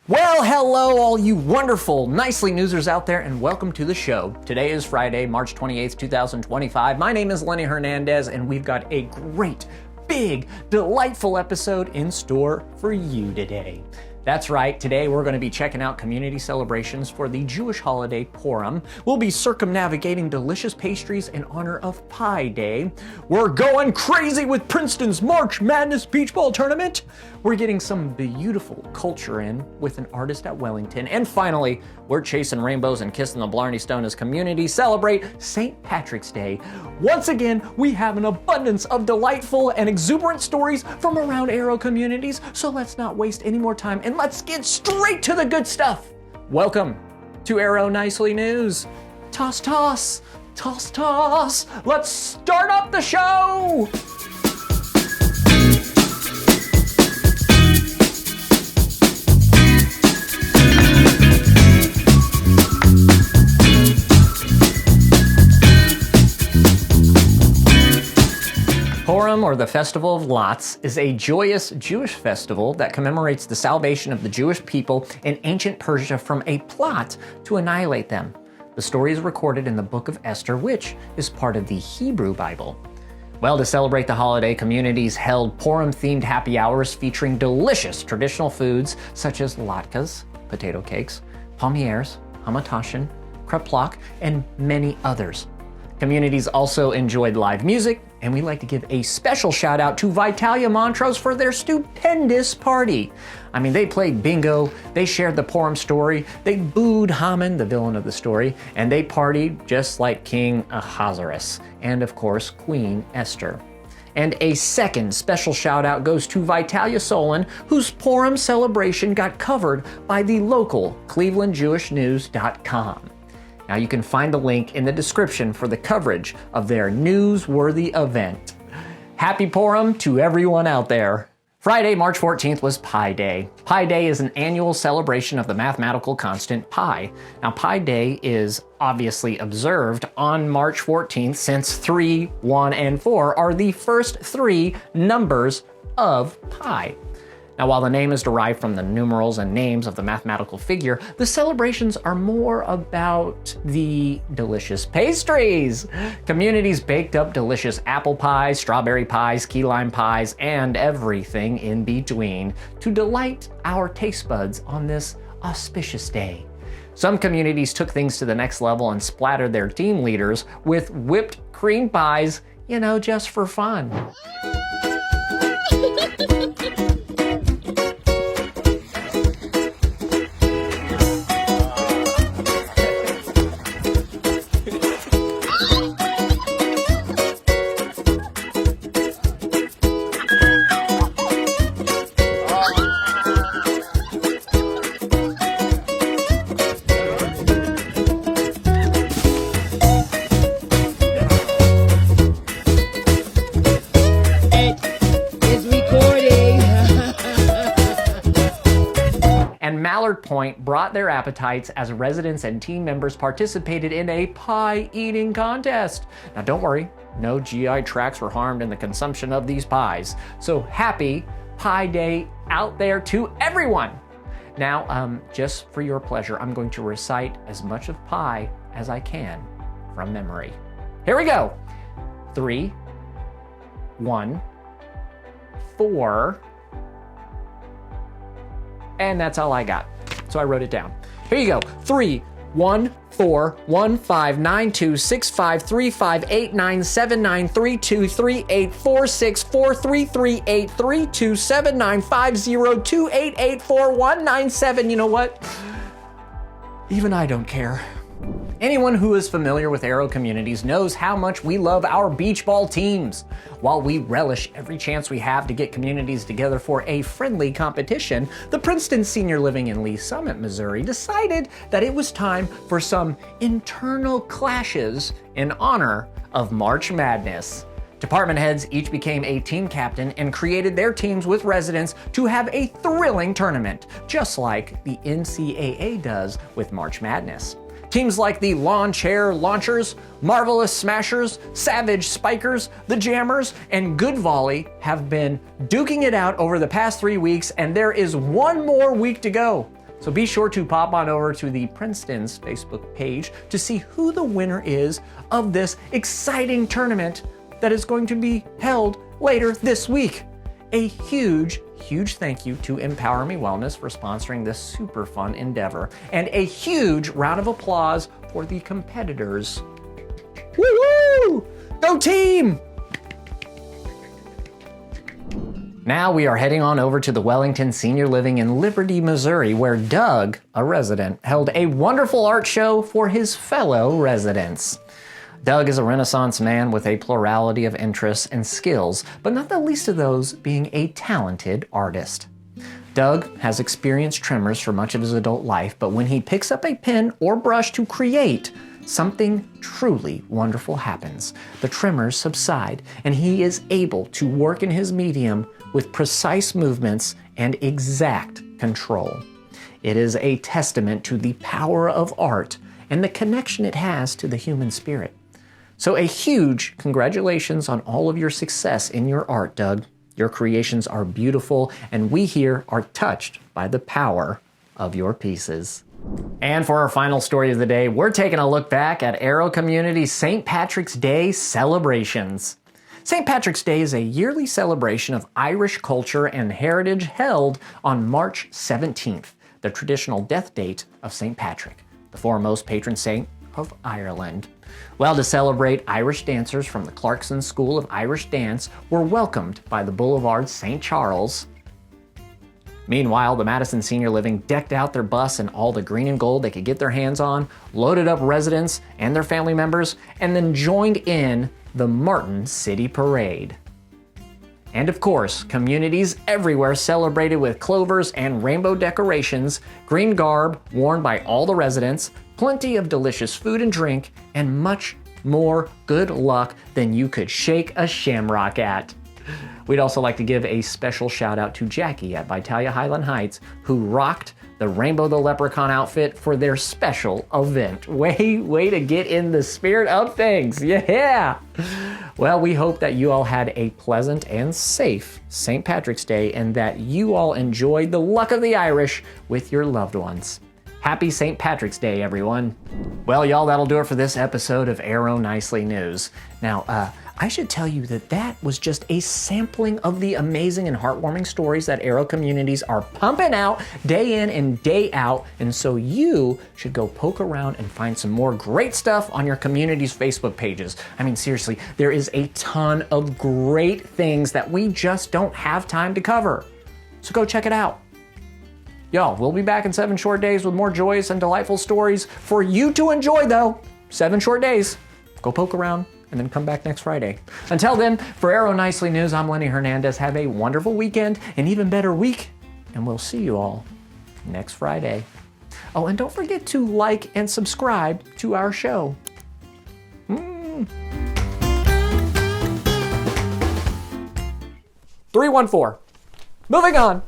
Well, hello, all you wonderful, nicely newsers out there, and welcome to the show. Today is Friday, March 28th, 2025. My name is Lenny Hernandez, and we've got a great, big, delightful episode in store for you today. That's right, today we're going to be checking out community celebrations for the Jewish holiday Purim. We'll be circumnavigating delicious pastries in honor of Pi Day. We're going crazy with Princeton's March Madness Beach Ball Tournament. We're getting some beautiful culture in with an artist at Wellington. And finally, we're chasing rainbows and kissing the Blarney Stone as community celebrate St. Patrick's Day. Once again, we have an abundance of delightful and exuberant stories from around Aero communities, so let's not waste any more time and let's get straight to the good stuff. Welcome to Aero Nicely News. Toss, toss, toss, toss. Let's start up the show. Purim, or the Festival of Lots, is a joyous Jewish festival that commemorates the salvation of the Jewish people in ancient Persia from a plot to annihilate them. The story is recorded in the Book of Esther, which is part of the Hebrew Bible. Well, to celebrate the holiday, communities held Purim-themed happy hours featuring delicious traditional foods such as latkes, potato cakes, palmiers, hamantashen, kreplach, and many others. Communities also enjoyed live music, and we like to give a special shout out to Vitalia Montrose for their stupendous party. I mean, they played bingo, they shared the Purim story, they booed Haman, the villain of the story, and they partied just like King Ahasuerus, and of course, Queen Esther. And a second special shout out goes to Vitalia Solon, whose Purim celebration got covered by the local ClevelandJewishNews.com. Now you can find the link in the description for the coverage of their newsworthy event. Happy Purim to everyone out there. Friday, March 14th was Pi Day. Pi Day is an annual celebration of the mathematical constant pi. Now Pi Day is obviously observed on March 14th since 3, 1, and 4 are the first three numbers of pi. Now, while the name is derived from the numerals and names of the mathematical figure, the celebrations are more about the delicious pastries. Communities baked up delicious apple pies, strawberry pies, key lime pies, and everything in between to delight our taste buds on this auspicious day. Some communities took things to the next level and splattered their team leaders with whipped cream pies, just for fun. Mallard Point brought their appetites as residents and team members participated in a pie eating contest. Now don't worry, no GI tracts were harmed in the consumption of these pies. So happy Pi Day out there to everyone. Now, just for your pleasure, I'm going to recite as much of pi as I can from memory. Here we go. 3, 1, 4, and that's all I got. So I wrote it down. Here you go. 3, 1, 4, 1, 5, 9, 2, 6, 5, 3, 5, 8, 9, 7, 9, 3, 2, 3, 8, 4, 6, 4, 3, 3, 8, 3, 2, 7, 9, 5, 0, 2, 8, 8, 4, 1, 9, 7. You know what? Even I don't care. Anyone who is familiar with Aero communities knows how much we love our beach ball teams. While we relish every chance we have to get communities together for a friendly competition, the Princeton Senior Living in Lee Summit, Missouri decided that it was time for some internal clashes in honor of March Madness. Department heads each became a team captain and created their teams with residents to have a thrilling tournament, just like the NCAA does with March Madness. Teams like the Lawn Chair Launchers, Marvelous Smashers, Savage Spikers, the Jammers, and Good Volley have been duking it out over the past 3 weeks, and there is one more week to go. So be sure to pop on over to the Princeton's Facebook page to see who the winner is of this exciting tournament that is going to be held later this week. A huge thank you to Empower Me Wellness for sponsoring this super fun endeavor, and a huge round of applause for the competitors. Woo-hoo! Go team! Now we are heading on over to the Wellington Senior Living in Liberty, Missouri, where Doug, a resident, held a wonderful art show for his fellow residents. Doug is a Renaissance man with a plurality of interests and skills, but not the least of those being a talented artist. Doug has experienced tremors for much of his adult life, but when he picks up a pen or brush to create, something truly wonderful happens. The tremors subside, and he is able to work in his medium with precise movements and exact control. It is a testament to the power of art and the connection it has to the human spirit. So a huge congratulations on all of your success in your art, Doug. Your creations are beautiful, and we here are touched by the power of your pieces. And for our final story of the day, we're taking a look back at Arrow Community's St. Patrick's Day celebrations. St. Patrick's Day is a yearly celebration of Irish culture and heritage held on March 17th, the traditional death date of St. Patrick, the foremost patron saint of Ireland. Well, to celebrate, Irish dancers from the Clarkson School of Irish Dance were welcomed by the Boulevard St. Charles. Meanwhile, the Madison Senior Living decked out their bus in all the green and gold they could get their hands on, loaded up residents and their family members, and then joined in the Martin City Parade. And of course, communities everywhere celebrated with clovers and rainbow decorations, green garb worn by all the residents, plenty of delicious food and drink, and much more good luck than you could shake a shamrock at. We'd also like to give a special shout out to Jackie at Vitalia Highland Heights, who rocked the Rainbow the Leprechaun outfit for their special event. Way to get in the spirit of things. Yeah. Well, we hope that you all had a pleasant and safe St. Patrick's Day, and that you all enjoyed the luck of the Irish with your loved ones. Happy St. Patrick's Day, everyone. Well, y'all, that'll do it for this episode of Arrow Nicely News. Now, I should tell you that was just a sampling of the amazing and heartwarming stories that Arrow communities are pumping out day in and day out. And so you should go poke around and find some more great stuff on your community's Facebook pages. I mean, seriously, there is a ton of great things that we just don't have time to cover. So go check it out. Y'all, we'll be back in 7 short days with more joyous and delightful stories for you to enjoy, though. 7 short days. Go poke around and then come back next Friday. Until then, for Arrow Nicely News, I'm Lenny Hernandez. Have a wonderful weekend, an even better week, and we'll see you all next Friday. Oh, and don't forget to like and subscribe to our show. 314. Moving on.